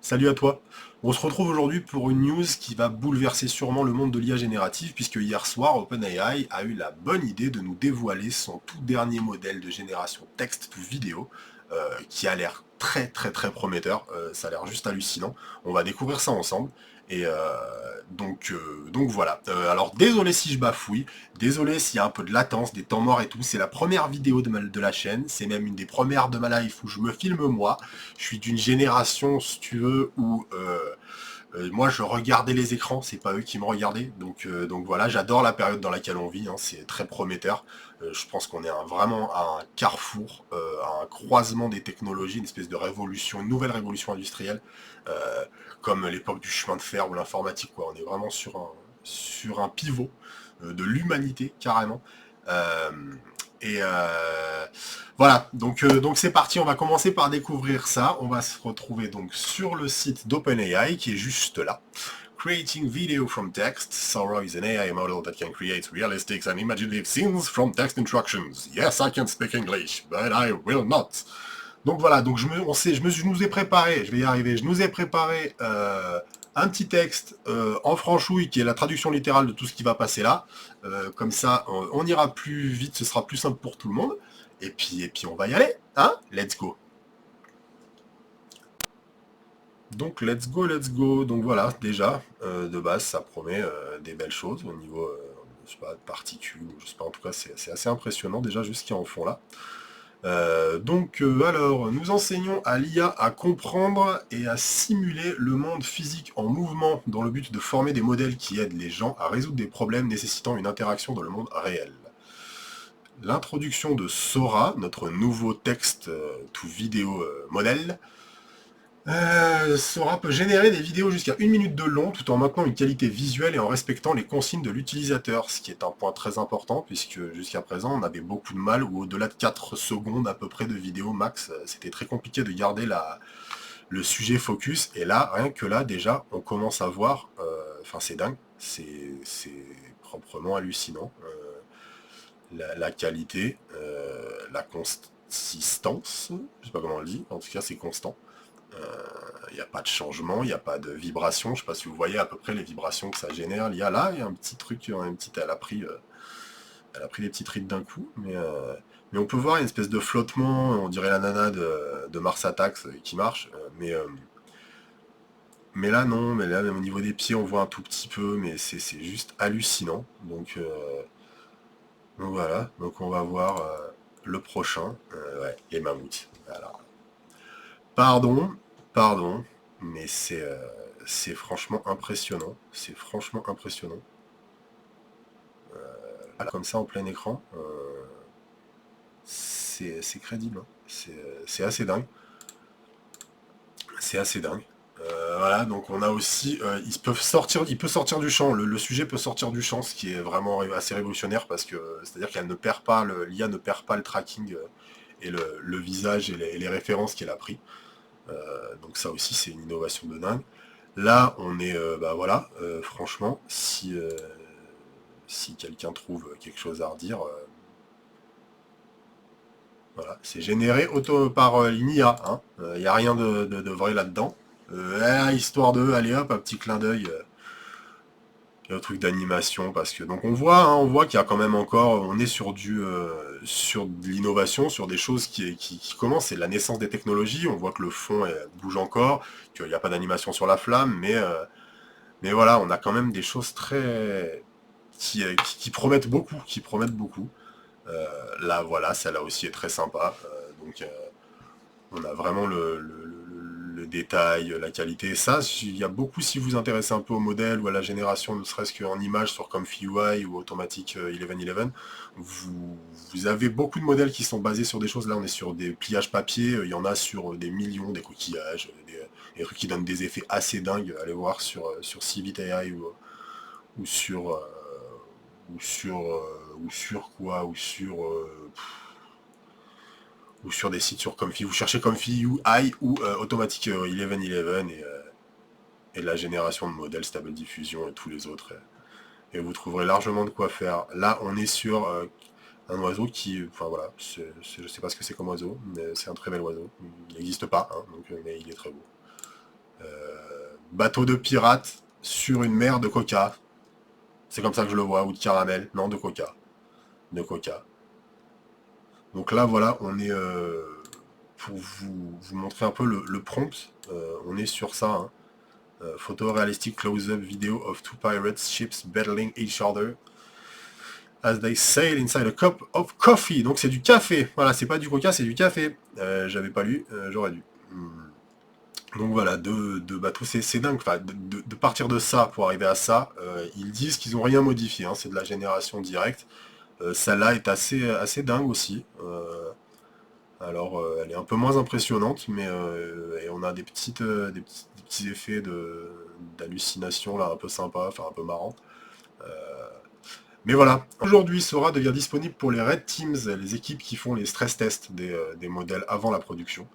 Salut à toi. On se retrouve aujourd'hui pour une news qui va bouleverser sûrement le monde de l'IA générative, puisque hier soir, OpenAI a eu la bonne idée de nous dévoiler son tout dernier modèle de génération texte-vidéo, qui a l'air très très très prometteur. Ça a l'air juste hallucinant. On va découvrir ça ensemble. Et donc voilà. Alors désolé si je bafouille, désolé s'il y a un peu de latence, des temps morts et tout. C'est la première vidéo de la chaîne, c'est même une des premières de ma life où je me filme moi. Je suis d'une génération, si tu veux, où moi je regardais les écrans, c'est pas eux qui me regardaient. Donc voilà, j'adore la période dans laquelle on vit, hein, c'est très prometteur. Je pense qu'on est vraiment à un carrefour, à un croisement des technologies, une espèce de révolution, une nouvelle révolution industrielle, euh, comme l'époque du chemin de fer ou l'informatique, quoi. On est vraiment sur un pivot de l'humanité, carrément. Euh, et voilà, donc c'est parti, on va commencer par découvrir ça. On va se retrouver donc sur le site d'OpenAI qui est juste là. Creating video from text. Sora is an AI model that can create realistic and imaginative scenes from text instructions. Yes, I can speak English, but I will not. Donc voilà, donc je nous ai préparé, je vais y arriver, je nous ai préparé un petit texte en franchouille qui est la traduction littérale de tout ce qui va passer là. Comme ça, on ira plus vite, ce sera plus simple pour tout le monde. Et puis on va y aller, hein? Let's go. Donc let's go, let's go. Donc voilà, déjà, de base, ça promet des belles choses au niveau, je sais pas, de particules, je sais pas, en tout cas, c'est assez impressionnant déjà juste ce qu'ils en font là. Alors, nous enseignons à l'IA à comprendre et à simuler le monde physique en mouvement dans le but de former des modèles qui aident les gens à résoudre des problèmes nécessitant une interaction dans le monde réel. L'introduction de Sora, notre nouveau texte to vidéo modèle. Sora peut générer des vidéos jusqu'à 1 minute de long tout en maintenant une qualité visuelle et en respectant les consignes de l'utilisateur, ce qui est un point très important puisque jusqu'à présent on avait beaucoup de mal ou au-delà de 4 secondes à peu près de vidéo max, c'était très compliqué de garder le sujet focus et là, rien que là déjà, on commence à voir, enfin c'est dingue, c'est proprement hallucinant, la qualité, la consistance, je sais pas comment on le dit, en tout cas c'est constant. Il n'y a pas de changement, il n'y a pas de vibration. Je ne sais pas si vous voyez à peu près les vibrations que ça génère. Il y a là, il y a un petit truc, elle a pris des petites rides d'un coup, mais on peut voir une espèce de flottement, on dirait la nana de Mars Attacks qui marche, mais là non, mais là même au niveau des pieds on voit un tout petit peu, mais c'est juste hallucinant. Donc voilà, donc on va voir le prochain, ouais, les mammouths. Alors, pardon, pardon, mais c'est franchement impressionnant. C'est franchement impressionnant. Comme ça en plein écran, c'est crédible, hein. C'est assez dingue. C'est assez dingue. Voilà, donc on a aussi, il peut sortir du champ. Le sujet peut sortir du champ, ce qui est vraiment assez révolutionnaire parce que c'est-à-dire qu'elle ne perd pas, l'IA ne perd pas le tracking et le visage et les références qu'elle a pris. Donc ça aussi c'est une innovation de dingue. Là on est, bah voilà, franchement, si quelqu'un trouve quelque chose à redire, voilà, c'est généré par une IA, hein. Il n'y a rien de vrai là-dedans. Histoire de, allez hop, un petit clin d'œil, un truc d'animation, parce que donc on voit, hein, on voit qu'il y a quand même encore, on est sur de l'innovation, sur des choses qui commencent, c'est la naissance des technologies. On voit que le fond bouge encore, qu'il n'y a pas d'animation sur la flamme, mais voilà, on a quand même des choses très qui promettent beaucoup, qui promettent beaucoup. Là, voilà, celle-là aussi est très sympa. On a vraiment le détail, la qualité. Ça, il y a beaucoup, si vous vous intéressez un peu au modèle ou à la génération, ne serait-ce qu'en images sur ComfyUI ou Automatic 1111, vous avez beaucoup de modèles qui sont basés sur des choses. Là, on est sur des pliages papier. Il y en a sur des millions, des coquillages, des trucs qui donnent des effets assez dingues. Allez voir sur Civit AI ou sur, ou sur quoi, ou sur des sites sur Comfy. Vous cherchez Comfy UI ou Automatic 1111 et la génération de modèles Stable Diffusion et tous les autres. Et vous trouverez largement de quoi faire. Là, on est sur un oiseau qui, enfin voilà, je sais pas ce que c'est comme oiseau, mais c'est un très bel oiseau. Il n'existe pas, hein, donc, mais il est très beau. bateau de pirate sur une mer de coca. C'est comme ça que je le vois, ou de caramel. Non, de coca. De coca. Donc là, voilà, on est... pour vous montrer un peu le prompt, on est sur ça. Hein. Photorealistic close-up video of two pirates ships battling each other as they sail inside a cup of coffee. Donc c'est du café. Voilà, c'est pas du coca, c'est du café. J'avais pas lu, j'aurais dû. Donc voilà, deux bateaux, c'est dingue. Enfin, de partir de ça pour arriver à ça, ils disent qu'ils ont rien modifié. Hein, c'est de la génération directe. Celle-là est assez dingue aussi. Alors, elle est un peu moins impressionnante, mais et on a des petits effets d'hallucination là, un peu sympa, enfin un peu marrant. Mais voilà, aujourd'hui, Sora devient disponible pour les Red Teams, les équipes qui font les stress tests des modèles avant la production,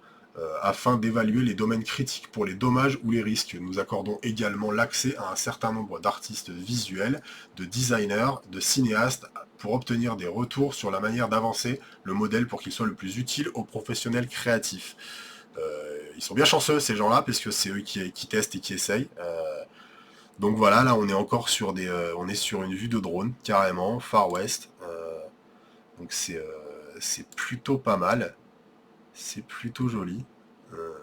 afin d'évaluer les domaines critiques pour les dommages ou les risques. Nous accordons également l'accès à un certain nombre d'artistes visuels, de designers, de cinéastes, pour obtenir des retours sur la manière d'avancer le modèle pour qu'il soit le plus utile aux professionnels créatifs. Ils sont bien chanceux ces gens-là, puisque c'est eux qui testent et qui essayent. Donc voilà, là on est encore sur on est sur une vue de drone carrément, Far West. Donc c'est plutôt pas mal, c'est plutôt joli, euh,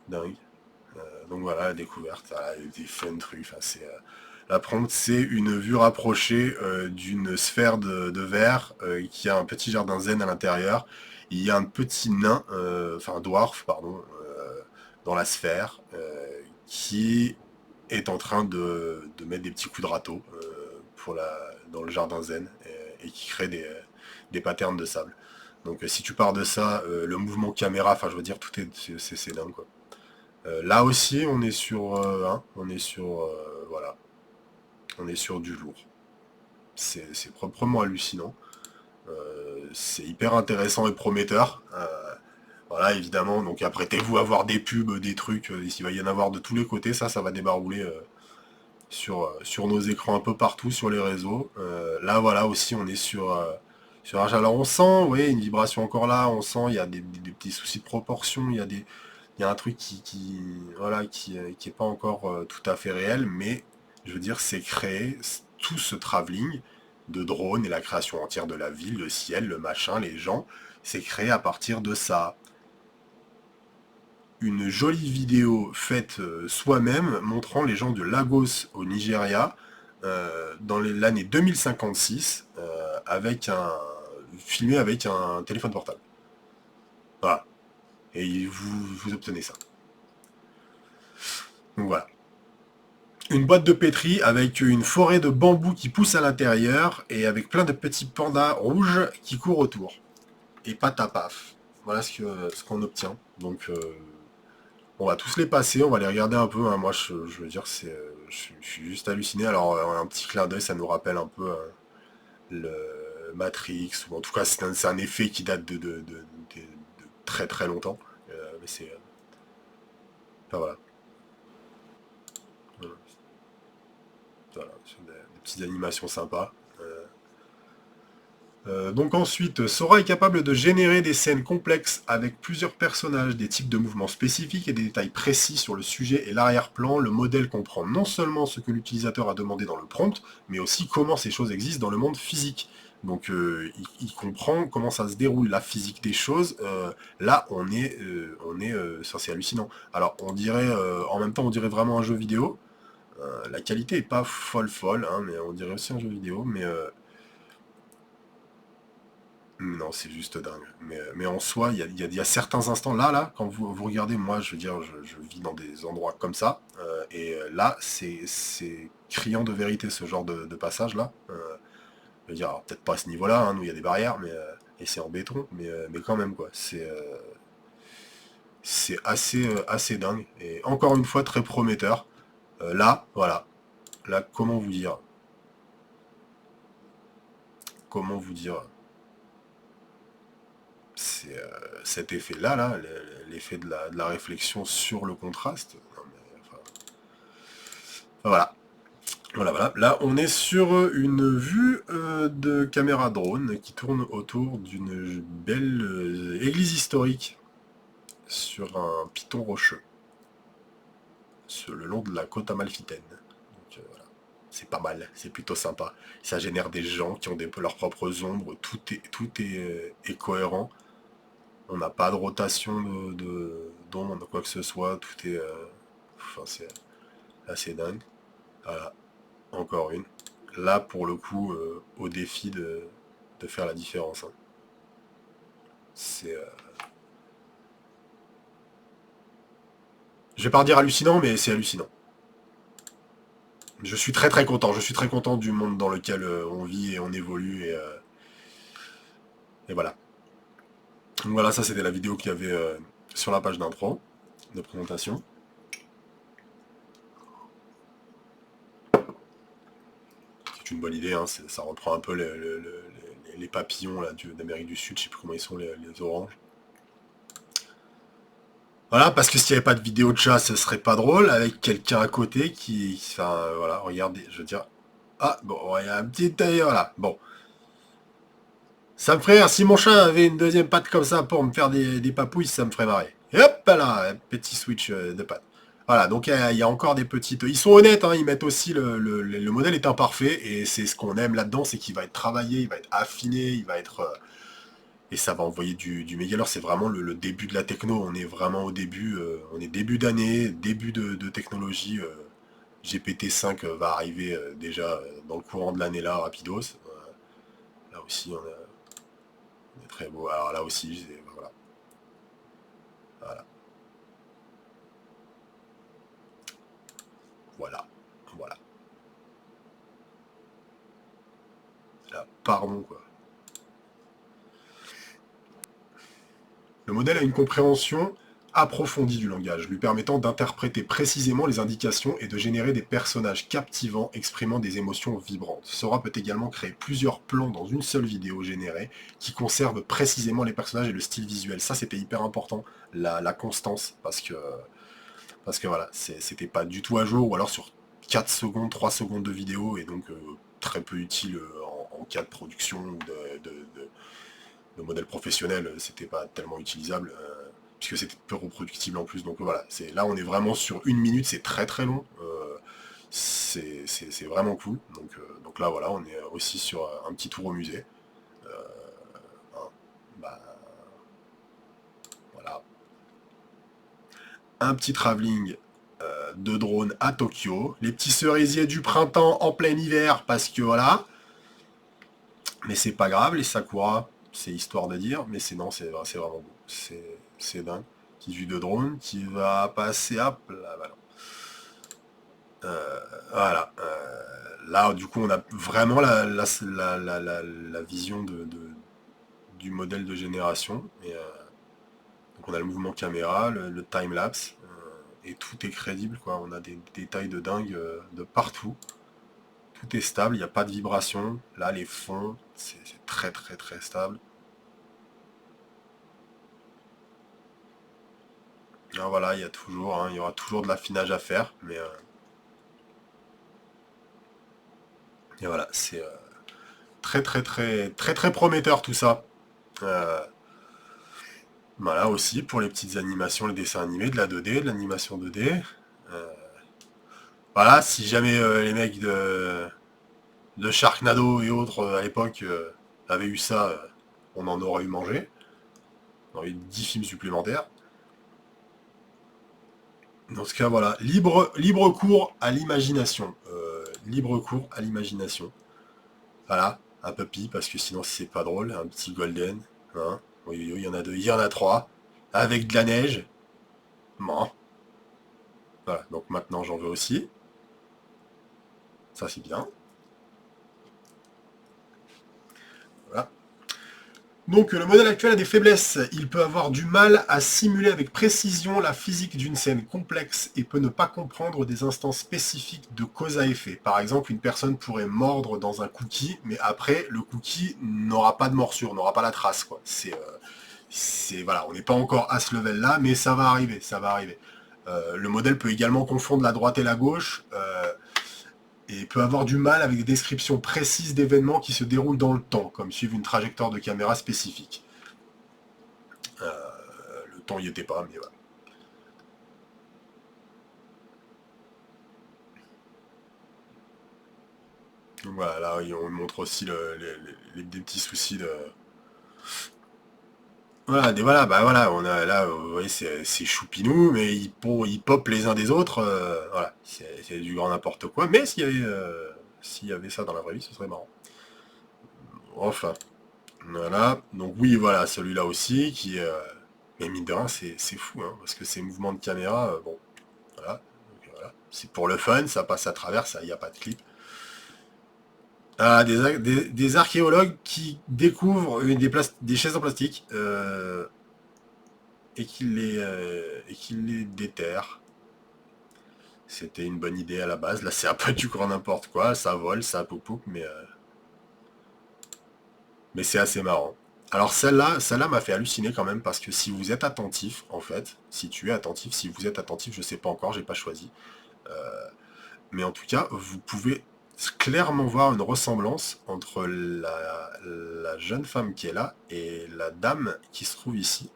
dingue. Donc voilà la découverte, voilà, des fun trucs. Enfin, la prompt, c'est une vue rapprochée d'une sphère de verre qui a un petit jardin zen à l'intérieur. Il y a un petit nain, enfin un dwarf pardon, dans la sphère qui est en train de mettre des petits coups de râteau dans le jardin zen et qui crée des patterns de sable. Donc si tu pars de ça, le mouvement caméra, enfin je veux dire, tout c'est dingue quoi. Là aussi on est sur voilà, on est sur du lourd. C'est proprement hallucinant. C'est hyper intéressant et prometteur. Voilà, évidemment, donc apprêtez-vous à voir des pubs, des trucs, il va y en avoir de tous les côtés, ça va débarrouler sur nos écrans un peu partout sur les réseaux. Là voilà aussi on est sur un alors on sent oui, une vibration encore là, on sent il y a des petits soucis de proportion, il y a un truc voilà, qui est pas encore tout à fait réel, mais je veux dire c'est créé, tout ce travelling de drones et la création entière de la ville, le ciel, le machin, les gens, c'est créé à partir de ça. Une jolie vidéo faite soi-même montrant les gens de Lagos au Nigeria dans l'année 2056 filmé avec un téléphone portable. Voilà. Et vous obtenez ça. Donc voilà. Une boîte de pétri avec une forêt de bambous qui pousse à l'intérieur et avec plein de petits pandas rouges qui courent autour. Et patapaf. Voilà ce qu'on obtient. Donc on va tous les passer, on va les regarder un peu. Hein. Moi, je veux dire, je suis juste halluciné. Alors, un petit clin d'œil, ça nous rappelle un peu le Matrix, ou en tout cas, c'est un effet qui date de très très longtemps. Mais c'est. Enfin, voilà. Voilà, c'est des petites animations sympas. Donc ensuite, Sora est capable de générer des scènes complexes avec plusieurs personnages, des types de mouvements spécifiques et des détails précis sur le sujet et l'arrière-plan. Le modèle comprend non seulement ce que l'utilisateur a demandé dans le prompt, mais aussi comment ces choses existent dans le monde physique. Donc il comprend comment ça se déroule, la physique des choses. Là, ça c'est hallucinant. Alors on dirait, en même temps, on dirait vraiment un jeu vidéo. La qualité est pas folle, hein, mais on dirait aussi un jeu vidéo, mais non, c'est juste dingue. Mais en soi, il y a certains instants, là, quand vous regardez, moi, je veux dire, je vis dans des endroits comme ça, et là, c'est criant de vérité, ce genre de passage-là. Je veux dire, alors, peut-être pas à ce niveau-là, hein, nous, il y a des barrières, et c'est en béton, mais quand même, quoi. C'est assez dingue, et encore une fois, très prometteur. Là, voilà. Là, comment vous dire c'est cet effet-là, l'effet de la réflexion sur le contraste. Non, mais, voilà. Voilà. Là, on est sur une vue de caméra drone qui tourne autour d'une belle église historique sur un piton rocheux. le long de la côte amalfitaine. Donc, voilà. C'est pas mal, c'est plutôt sympa. Ça génère des gens qui ont leurs propres ombres, est cohérent. On n'a pas de rotation d'ombre, quoi que ce soit, tout est... enfin, c'est assez dingue. Voilà, encore une. Là, pour le coup, au défi de faire la différence. Hein. C'est... je vais pas dire hallucinant, mais c'est hallucinant. Je suis très très content. Je suis très content du monde dans lequel on vit et on évolue. Et voilà. Donc voilà, ça c'était la vidéo qu'il y avait sur la page d'intro, de présentation. C'est une bonne idée, hein, ça reprend un peu les papillons d'Amérique du Sud, je sais plus comment ils sont, les oranges. Voilà, parce que s'il n'y avait pas de vidéo de chat, ce serait pas drôle, avec quelqu'un à côté qui... Enfin, voilà, regardez, je veux dire... Ah, bon, il y a un petit... Voilà, bon. Ça me ferait rire, si mon chat avait une deuxième patte comme ça pour me faire des papouilles, ça me ferait marrer. Et hop là, un petit switch de patte. Voilà, donc il y a encore des petites... Ils sont honnêtes, hein, ils mettent aussi le modèle est imparfait, et c'est ce qu'on aime là-dedans, c'est qu'il va être travaillé, il va être affiné, il va être... et ça va envoyer du méga. Alors c'est vraiment le début de la techno, on est vraiment au début, on est début d'année, début de technologie. GPT-5 va arriver déjà dans le courant de l'année là, rapidos. Là aussi, on est très beau. Alors là aussi, voilà. Voilà. Voilà. Voilà. Là, pardon, quoi. Le modèle a une compréhension approfondie du langage, lui permettant d'interpréter précisément les indications et de générer des personnages captivants exprimant des émotions vibrantes. Sora peut également créer plusieurs plans dans une seule vidéo générée qui conserve précisément les personnages et le style visuel. Ça, c'était hyper important, la constance, parce que voilà, c'était pas du tout à jour, ou alors sur 4 secondes, 3 secondes de vidéo, et donc très peu utile en cas de production ou de modèle professionnel, c'était pas tellement utilisable, puisque c'était peu reproductible en plus. Donc voilà, là on est vraiment sur 1 minute, c'est très très long. C'est vraiment cool. Donc là voilà, on est aussi sur un petit tour au musée. Hein, bah, voilà. Un petit travelling de drone à Tokyo. Les petits cerisiers du printemps en plein hiver, parce que voilà. Mais c'est pas grave, les Sakura, c'est histoire de dire, mais c'est non, c'est vraiment beau. C'est dingue. Petite vue de drone qui va passer, hop, là, voilà. Voilà. Là, du coup, on a vraiment la vision du modèle de génération. Donc on a le mouvement caméra, le time-lapse, et tout est crédible, quoi. On a des détails de dingue de partout. Tout est stable, il n'y a pas de vibration. Là, les fonds, c'est très très très stable. Alors voilà, il y a toujours, hein, il y aura toujours de l'affinage à faire, mais et voilà, c'est très très très très très prometteur tout ça. Euh, voilà aussi pour les petites animations, les dessins animés, de la 2D, de l'animation 2D. Euh, voilà, si jamais les mecs de Sharknado et autres à l'époque avaient eu ça, on en aurait eu mangé. On aurait eu 10 films supplémentaires. Dans ce cas, voilà, libre cours à l'imagination. Libre cours à l'imagination. Voilà, un puppy, parce que sinon c'est pas drôle, un petit golden. Hein. Oui, oui, oui, il y en a deux, il y en a trois. Avec de la neige. Bon. Voilà, donc maintenant j'en veux aussi. Ça c'est bien. Voilà. Donc le modèle actuel a des faiblesses. Il peut avoir du mal à simuler avec précision la physique d'une scène complexe et peut ne pas comprendre des instances spécifiques de cause à effet. Par exemple, une personne pourrait mordre dans un cookie, mais après, le cookie n'aura pas de morsure, n'aura pas la trace. Quoi. Voilà, on n'est pas encore à ce level-là, mais ça va arriver, ça va arriver. Le modèle peut également confondre la droite et la gauche. Et peut avoir du mal avec des descriptions précises d'événements qui se déroulent dans le temps, comme suivre une trajectoire de caméra spécifique. Le temps y était pas, mais voilà. Donc voilà, là on montre aussi des petits soucis de... Voilà, bah voilà, on a là, vous voyez, c'est choupinou, mais ils popent les uns des autres, voilà, c'est du grand n'importe quoi, mais s'il y avait ça dans la vraie vie, ce serait marrant. Enfin, voilà, donc oui, voilà, celui-là aussi, mais mine de rien, c'est fou, hein, parce que ces mouvements de caméra, bon, voilà, donc, voilà, c'est pour le fun, ça passe à travers, ça, il n'y a pas de clip. Ah, des archéologues qui découvrent des chaises en plastique, et qui les déterrent. C'était une bonne idée à la base. Là, c'est un peu du grand n'importe quoi. Ça vole, ça poup, mais c'est assez marrant. Alors celle-là m'a fait halluciner quand même parce que si vous êtes attentif, en fait, si tu es attentif, si vous êtes attentif, je sais pas encore, j'ai pas choisi. Mais en tout cas, vous pouvez clairement voir une ressemblance entre la jeune femme qui est là et la dame qui se trouve ici.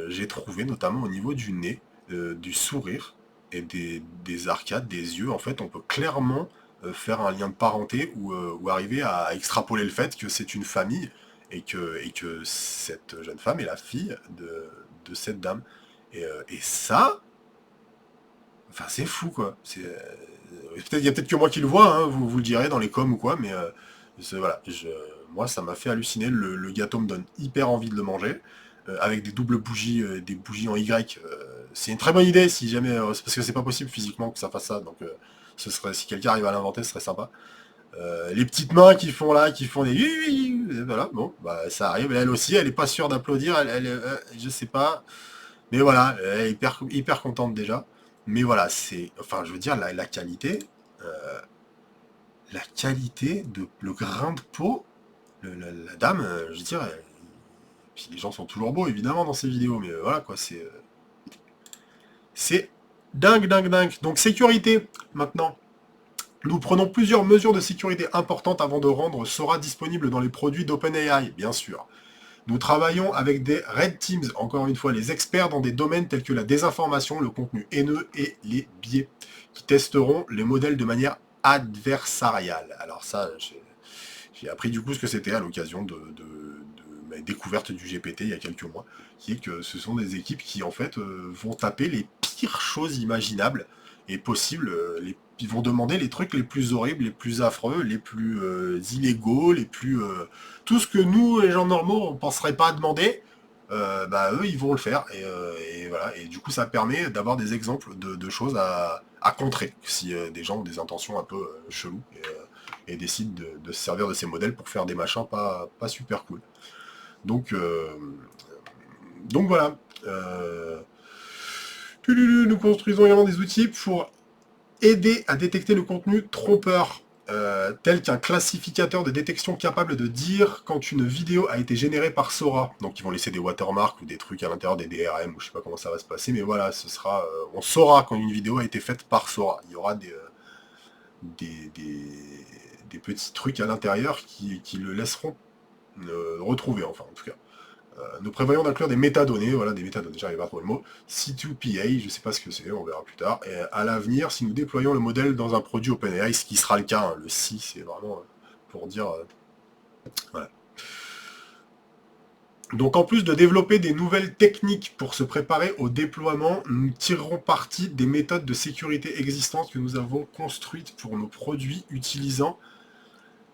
J'ai trouvé notamment au niveau du nez, du sourire et des arcades, des yeux. En fait, on peut clairement faire un lien de parenté ou arriver à extrapoler le fait que c'est une famille et que cette jeune femme est la fille de cette dame. Et ça, enfin, c'est fou, quoi. Il y a peut-être que moi qui le vois, hein, vous le direz dans les coms ou quoi, mais voilà, moi, ça m'a fait halluciner. Le gâteau me donne hyper envie de le manger, avec des doubles bougies, des bougies en Y. C'est une très bonne idée, si jamais, parce que c'est pas possible physiquement que ça fasse ça, donc si quelqu'un arrive à l'inventer, ce serait sympa. Les petites mains qui font des... Voilà, bon, bah, ça arrive. Elle aussi, elle est pas sûre d'applaudir, je sais pas. Mais voilà, elle est hyper contente déjà. Mais voilà, enfin, je veux dire, la qualité de le grain de peau, la dame, je veux dire, puis les gens sont toujours beaux évidemment dans ces vidéos, mais voilà quoi, c'est dingue, dingue, dingue. Donc sécurité, maintenant. Nous prenons plusieurs mesures de sécurité importantes avant de rendre Sora disponible dans les produits d'OpenAI, bien sûr. Nous travaillons avec des Red Teams, encore une fois, les experts dans des domaines tels que la désinformation, le contenu haineux et les biais, qui testeront les modèles de manière adversariale. Alors ça, j'ai appris du coup ce que c'était à l'occasion de ma découverte du GPT il y a quelques mois, qui est que ce sont des équipes qui en fait vont taper les pires choses imaginables et possibles. Ils vont demander les trucs les plus horribles, les plus affreux, les plus illégaux, tout ce que nous, les gens normaux, on ne penserait pas à demander. Bah eux ils vont le faire et voilà, et du coup ça permet d'avoir des exemples de choses à contrer si des gens ont des intentions un peu cheloues et décident de se servir de ces modèles pour faire des machins pas super cool. Donc, voilà. Nous construisons également des outils pour aider à détecter le contenu trompeur, tel qu'un classificateur de détection capable de dire quand une vidéo a été générée par Sora. Donc ils vont laisser des watermarks ou des trucs à l'intérieur des DRM, ou je sais pas comment ça va se passer, mais voilà, on saura quand une vidéo a été faite par Sora. Il y aura des, des, des petits trucs à l'intérieur qui le laisseront retrouver, enfin en tout cas. Nous prévoyons d'inclure des métadonnées, voilà, des métadonnées, j'arrive pas à trouver le mot, C2PA, je sais pas ce que c'est, on verra plus tard. Et à l'avenir, si nous déployons le modèle dans un produit OpenAI, ce qui sera le cas, hein, le C, c'est vraiment pour dire... voilà. Donc en plus de développer des nouvelles techniques pour se préparer au déploiement, nous tirerons parti des méthodes de sécurité existantes que nous avons construites pour nos produits utilisant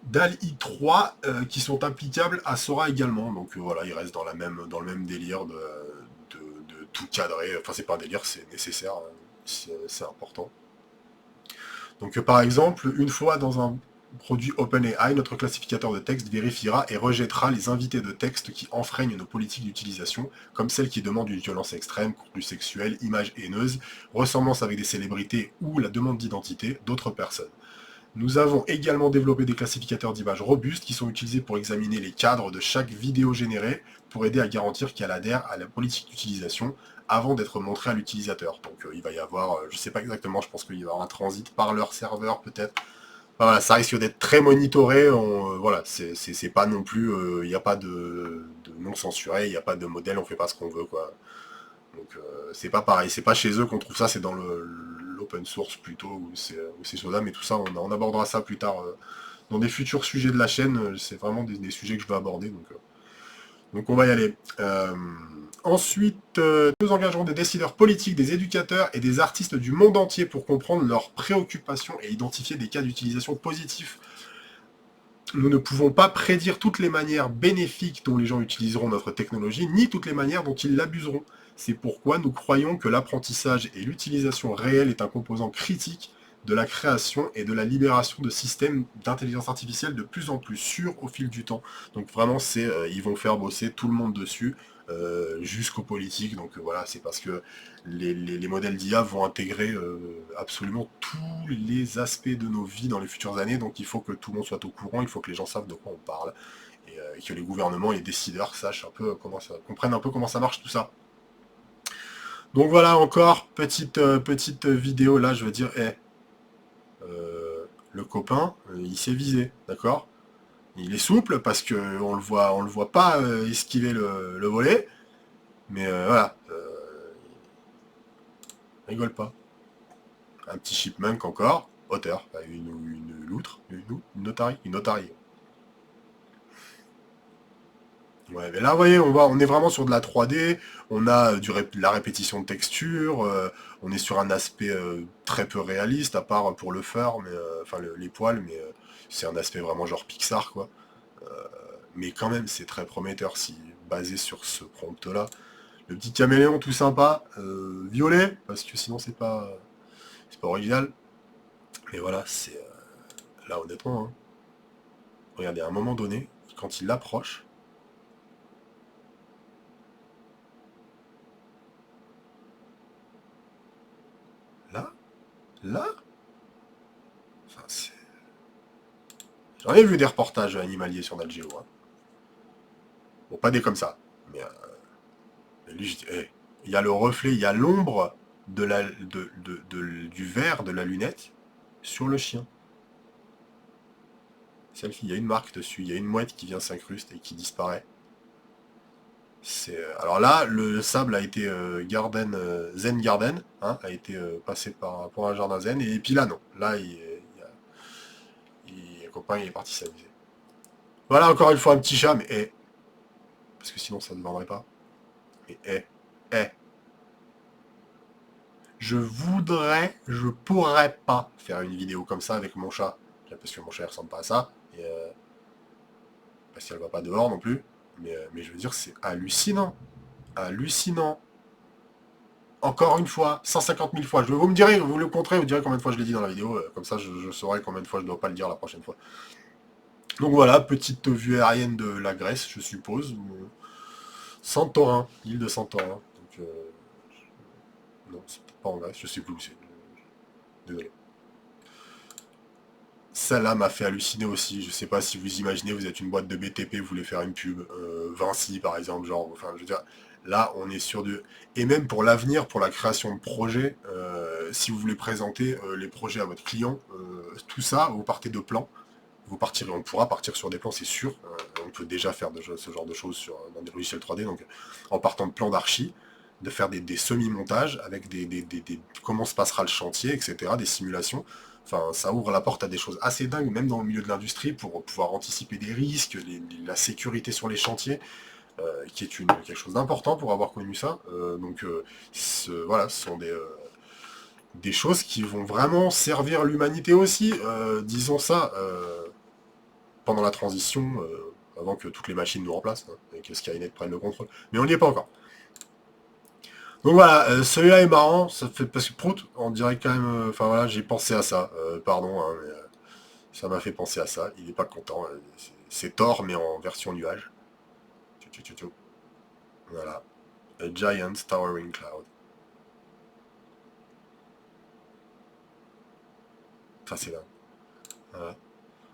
DALL-E 3 qui sont applicables à Sora également. Donc voilà, il reste dans le même délire de tout cadrer. Enfin, c'est pas un délire, c'est nécessaire, c'est important. Donc par exemple, une fois dans un produit OpenAI, notre classificateur de texte vérifiera et rejettera les invités de texte qui enfreignent nos politiques d'utilisation, comme celles qui demandent une violence extrême, contenu sexuel, images haineuses, ressemblance avec des célébrités ou la demande d'identité d'autres personnes. Nous avons également développé des classificateurs d'images robustes qui sont utilisés pour examiner les cadres de chaque vidéo générée pour aider à garantir qu'elle adhère à la politique d'utilisation avant d'être montrée à l'utilisateur. Donc il va y avoir, je ne sais pas exactement, je pense qu'il va y avoir un transit par leur serveur peut-être. Enfin, voilà, ça risque d'être très monitoré. Voilà, c'est pas non plus, il n'y a pas de non censuré, il n'y a pas de modèle, on fait pas ce qu'on veut quoi. Donc c'est pas pareil, c'est pas chez eux qu'on trouve ça, c'est dans l'open source plutôt, ou ces choses-là, mais tout ça, on abordera ça plus tard dans des futurs sujets de la chaîne. C'est vraiment des sujets que je veux aborder, donc on va y aller. Ensuite, nous engagerons des décideurs politiques, des éducateurs et des artistes du monde entier pour comprendre leurs préoccupations et identifier des cas d'utilisation positifs. Nous ne pouvons pas prédire toutes les manières bénéfiques dont les gens utiliseront notre technologie, ni toutes les manières dont ils l'abuseront. C'est pourquoi nous croyons que l'apprentissage et l'utilisation réelle est un composant critique de la création et de la libération de systèmes d'intelligence artificielle de plus en plus sûrs au fil du temps. Donc vraiment, ils vont faire bosser tout le monde dessus, jusqu'aux politiques. Donc voilà, c'est parce que les modèles d'IA vont intégrer absolument tous les aspects de nos vies dans les futures années. Donc il faut que tout le monde soit au courant, il faut que les gens savent de quoi on parle, et que les gouvernements et les décideurs sachent un peu comprennent un peu comment ça marche tout ça. Donc voilà, encore petite vidéo là, je veux dire, le copain, il s'est visé, d'accord? Il est souple parce que on le voit pas esquiver le volet, mais voilà, rigole pas. Un petit chipmunk encore, hauteur, une loutre, une otarie. Ouais, mais là, vous voyez, on est vraiment sur de la 3D, on a de la répétition de texture, on est sur un aspect très peu réaliste, à part pour le fur, mais enfin les poils, mais c'est un aspect vraiment genre Pixar, quoi. Mais quand même, c'est très prometteur si basé sur ce prompt-là. Le petit caméléon tout sympa, violet, parce que sinon c'est pas original. Mais voilà, là honnêtement, hein, regardez, à un moment donné, quand il l'approche, là, enfin c'est... J'en ai vu des reportages animaliers sur Nat Geo, hein. Bon, pas des comme ça, mais lui, je dis, il y a le reflet, il y a l'ombre du verre de la lunette sur le chien. Selfie, il y a une marque dessus, il y a une mouette qui vient s'incruster et qui disparaît. Alors là, le sable a été Zen Garden, hein, a été passé pour un jardin zen, et puis là non. Là, le copain il est parti s'amuser. Voilà encore une fois un petit chat, mais parce que sinon ça ne vendrait pas. Mais je pourrais pas faire une vidéo comme ça avec mon chat, parce que mon chat il ressemble pas à ça, et parce qu'elle va pas dehors non plus. Mais je veux dire, c'est hallucinant. Hallucinant. Encore une fois, 150 000 fois. Vous me direz, vous le compterez, vous direz combien de fois je l'ai dit dans la vidéo, comme ça je saurai combien de fois je ne dois pas le dire la prochaine fois. Donc voilà, petite vue aérienne de la Grèce, je suppose. Santorin, l'île de Santorin. Donc, non, c'est peut-être pas en Grèce, je sais plus où c'est. Désolé. Celle-là m'a fait halluciner aussi. Je sais pas si vous imaginez, vous êtes une boîte de BTP, vous voulez faire une pub, Vinci par exemple, genre, enfin, je veux dire, là, on est sur du... Et même pour l'avenir, pour la création de projets, si vous voulez présenter les projets à votre client, tout ça, vous partez de plans. On pourra partir sur des plans, c'est sûr. On peut déjà faire ce genre de choses dans des logiciels 3D, donc en partant de plans d'archi, de faire des semi-montages avec comment se passera le chantier, etc., des simulations. Enfin, ça ouvre la porte à des choses assez dingues, même dans le milieu de l'industrie, pour pouvoir anticiper des risques, la sécurité sur les chantiers, qui est quelque chose d'important pour avoir connu ça. Voilà, ce sont des choses qui vont vraiment servir l'humanité aussi, disons ça, pendant la transition, avant que toutes les machines nous remplacent, hein, et que Skynet prenne le contrôle. Mais on n'y est pas encore. Donc voilà, celui-là est marrant, ça fait parce que Prout, on dirait quand même, enfin voilà, j'ai pensé à ça, pardon, hein, mais ça m'a fait penser à ça. Il est pas content, c'est Thor mais en version nuage. Voilà, A Giant Towering Cloud. Ça c'est là. Voilà.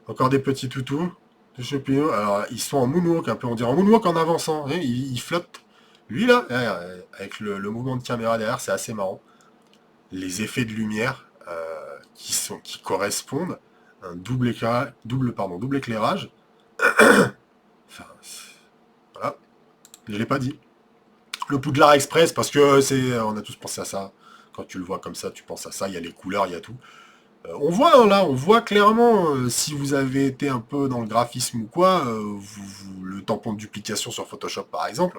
Encore des petits toutous de Chopino. Alors ils sont en moonwalk un peu, on dirait en moonwalk en avançant, hein, ils flottent. Lui là, avec le mouvement de caméra derrière, c'est assez marrant. Les effets de lumière qui correspondent à un double éclairage. Enfin, voilà, je l'ai pas dit. Le Poudlard Express, parce que on a tous pensé à ça. Quand tu le vois comme ça, tu penses à ça, il y a les couleurs, il y a tout. On voit hein, là, on voit clairement, si vous avez été un peu dans le graphisme ou quoi, le tampon de duplication sur Photoshop par exemple,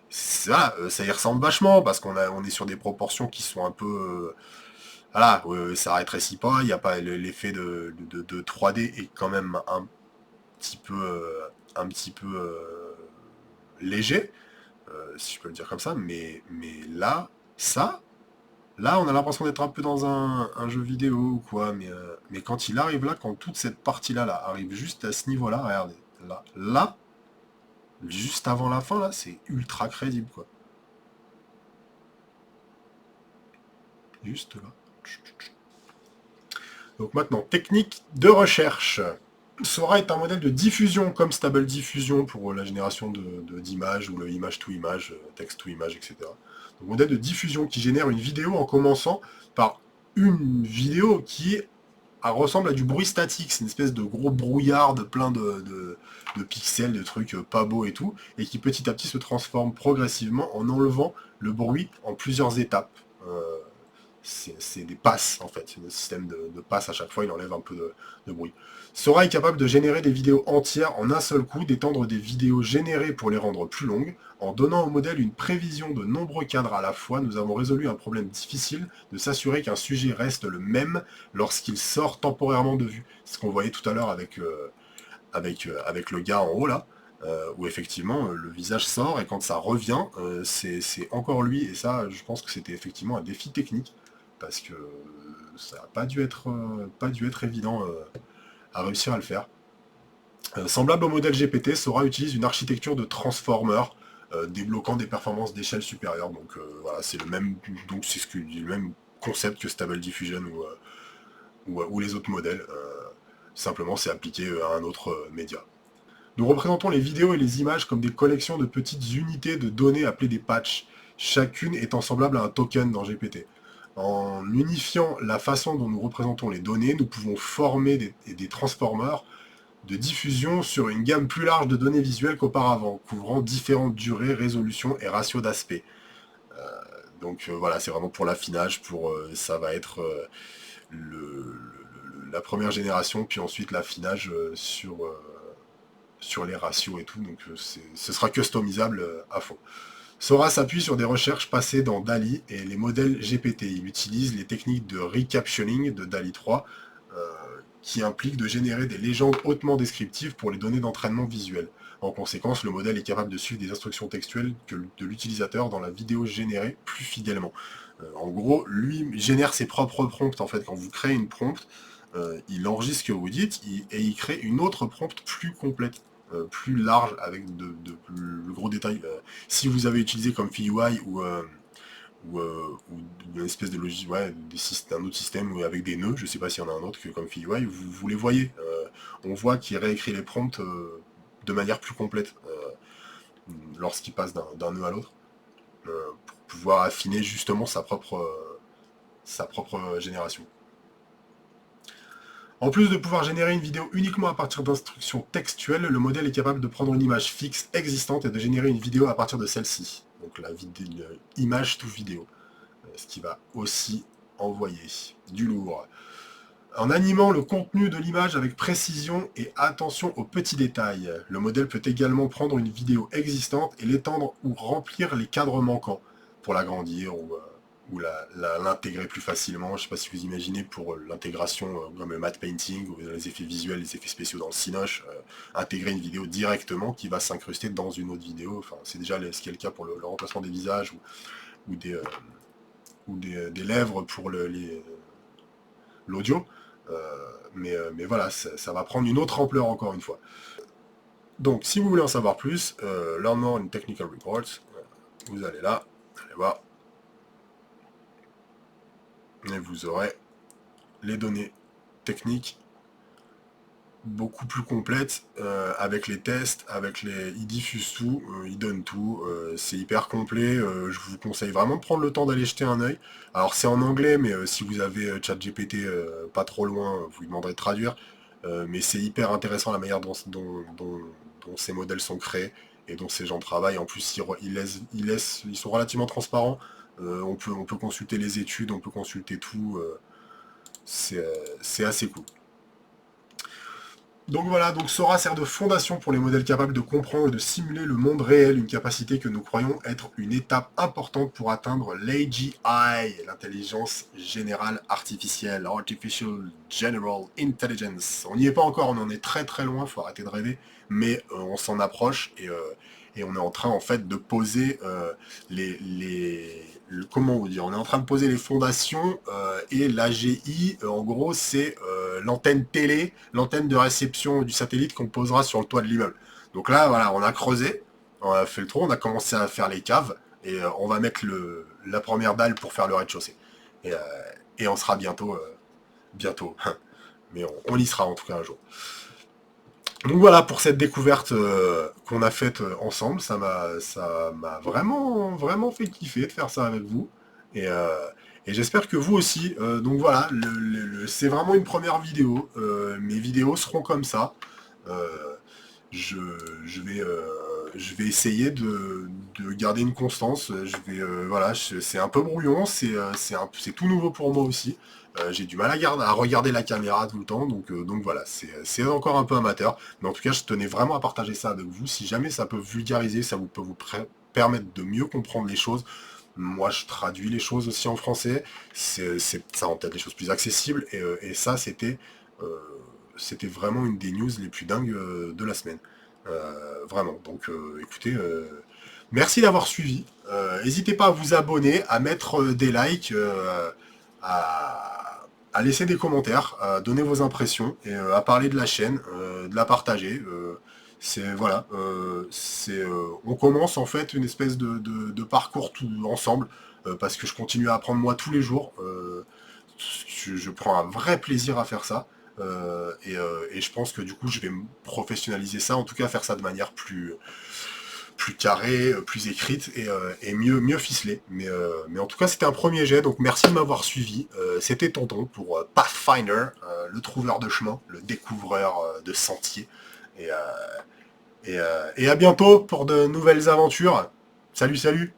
ça, ça y ressemble vachement, parce on est sur des proportions qui sont un peu... voilà, ça rétrécit pas, il n'y a pas l'effet de 3D est quand même petit peu, un petit peu léger, si je peux le dire comme ça, mais là, ça, là, on a l'impression d'être un peu dans un jeu vidéo ou quoi, mais quand il arrive là, quand toute cette partie-là là, arrive juste à ce niveau-là, regardez, là, juste avant la fin, là, c'est ultra crédible, quoi. Juste là. Donc maintenant, technique de recherche. Sora est un modèle de diffusion comme Stable Diffusion pour la génération d'images ou le image to image, text to image, etc. Donc modèle de diffusion qui génère une vidéo en commençant par une vidéo qui ressemble à du bruit statique. C'est une espèce de gros brouillard de plein de pixels, de trucs pas beaux et tout, et qui petit à petit se transforme progressivement en enlevant le bruit en plusieurs étapes. C'est des passes en fait, c'est un système de passes à chaque fois, il enlève un peu de bruit. Sora est capable de générer des vidéos entières en un seul coup, d'étendre des vidéos générées pour les rendre plus longues. En donnant au modèle une prévision de nombreux cadres à la fois, nous avons résolu un problème difficile de s'assurer qu'un sujet reste le même lorsqu'il sort temporairement de vue. C'est ce qu'on voyait tout à l'heure avec le gars en haut là, où effectivement le visage sort et quand ça revient, c'est encore lui, et ça je pense que c'était effectivement un défi technique, parce que ça n'a pas dû être évident à réussir à le faire. Semblable au modèle GPT, Sora utilise une architecture de transformer, débloquant des performances d'échelle supérieure. Donc voilà, c'est le même, donc c'est le même concept que Stable Diffusion ou les autres modèles. Simplement, c'est appliqué à un autre média. Nous représentons les vidéos et les images comme des collections de petites unités de données appelées des patchs, chacune étant semblable à un token dans GPT. En unifiant la façon dont nous représentons les données, nous pouvons former des transformers de diffusion sur une gamme plus large de données visuelles qu'auparavant, couvrant différentes durées, résolutions et ratios d'aspect. Donc voilà, c'est vraiment pour l'affinage, ça va être la première génération, puis ensuite l'affinage sur les ratios et tout, donc ce sera customisable à fond. Sora s'appuie sur des recherches passées dans DALL-E et les modèles GPT. Il utilise les techniques de recaptioning de DALL-E 3, qui impliquent de générer des légendes hautement descriptives pour les données d'entraînement visuel. En conséquence, le modèle est capable de suivre des instructions textuelles de l'utilisateur dans la vidéo générée plus fidèlement. En gros, lui génère ses propres prompts. En fait, quand vous créez une prompt, il enregistre ce que vous dites et il crée une autre prompt plus complète, plus large, avec de plus gros détails. Si vous avez utilisé comme UI ou une espèce de logiciel, ouais, un autre système avec des nœuds, je sais pas s'il y en a un autre que comme UI, vous les voyez. On voit qu'il réécrit les prompts de manière plus complète lorsqu'il passe d'un nœud à l'autre, pour pouvoir affiner justement sa propre génération. En plus de pouvoir générer une vidéo uniquement à partir d'instructions textuelles, le modèle est capable de prendre une image fixe existante et de générer une vidéo à partir de celle-ci. Donc image to vidéo. Ce qui va aussi envoyer du lourd. En animant le contenu de l'image avec précision et attention aux petits détails, le modèle peut également prendre une vidéo existante et l'étendre ou remplir les cadres manquants pour l'agrandir ou l'intégrer plus facilement. Je ne sais pas si vous imaginez pour l'intégration comme le matte painting ou les effets visuels, les effets spéciaux dans le Cinoche, intégrer une vidéo directement qui va s'incruster dans une autre vidéo. Enfin, c'est déjà ce qui est le cas pour le remplacement des visages ou des lèvres pour l'audio. Mais voilà, ça va prendre une autre ampleur encore une fois. Donc, si vous voulez en savoir plus, Learn More in Technical Reports, vous allez là, allez voir, et vous aurez les données techniques beaucoup plus complètes, avec les tests, ils diffusent tout, ils donnent tout, c'est hyper complet, je vous conseille vraiment de prendre le temps d'aller jeter un œil. Alors c'est en anglais, mais si vous avez ChatGPT pas trop loin, vous lui demanderez de traduire, mais c'est hyper intéressant la manière dont ces modèles sont créés et dont ces gens travaillent. En plus, ils sont relativement transparents, on peut consulter les études, on peut consulter tout, C'est assez cool. Donc voilà, donc Sora sert de fondation pour les modèles capables de comprendre et de simuler le monde réel, une capacité que nous croyons être une étape importante pour atteindre l'AGI, l'intelligence générale artificielle, Artificial General Intelligence. On n'y est pas encore, on en est très très loin, faut arrêter de rêver, mais on s'en approche et on est en train en fait de poser comment vous dire, on est en train de poser les fondations et l'AGI, en gros, c'est l'antenne télé, l'antenne de réception du satellite qu'on posera sur le toit de l'immeuble. Donc là, voilà, on a creusé, on a fait le trou, on a commencé à faire les caves et on va mettre la première dalle pour faire le rez-de-chaussée. Et, euh, et on sera bientôt, mais on y sera en tout cas un jour. Donc voilà pour cette découverte qu'on a faite ensemble, ça m'a vraiment fait kiffer de faire ça avec vous. Et, euh, et j'espère que vous aussi. Donc voilà, c'est vraiment une première vidéo. Mes vidéos seront comme ça. Euh, je, je vais essayer de garder une constance. Voilà, c'est un peu brouillon, c'est tout nouveau pour moi aussi. J'ai du mal à regarder la caméra tout le temps, donc voilà, c'est encore un peu amateur. Mais en tout cas, je tenais vraiment à partager ça avec vous. Si jamais ça peut vulgariser, ça peut vous permettre de mieux comprendre les choses. Moi, je traduis les choses aussi en français. Ça rend peut-être les choses plus accessibles. Et ça, euh, c'était vraiment une des news les plus dingues de la semaine. Vraiment. Donc, écoutez, merci d'avoir suivi. N'hésitez pas à vous abonner, à mettre des likes, à laisser des commentaires, à donner vos impressions et à parler de la chaîne, de la partager. Voilà, on commence en fait une espèce de parcours tout ensemble parce que je continue à apprendre moi tous les jours. Je prends un vrai plaisir à faire ça. Et je pense que du coup je vais me professionnaliser ça, en tout cas faire ça de manière plus carrée, plus écrite et mieux ficelée. Mais en tout cas c'était un premier jet, donc merci de m'avoir suivi. C'était Tonton pour Pathfinder, le trouveur de chemin, le découvreur de sentiers. Et à bientôt pour de nouvelles aventures. Salut, salut!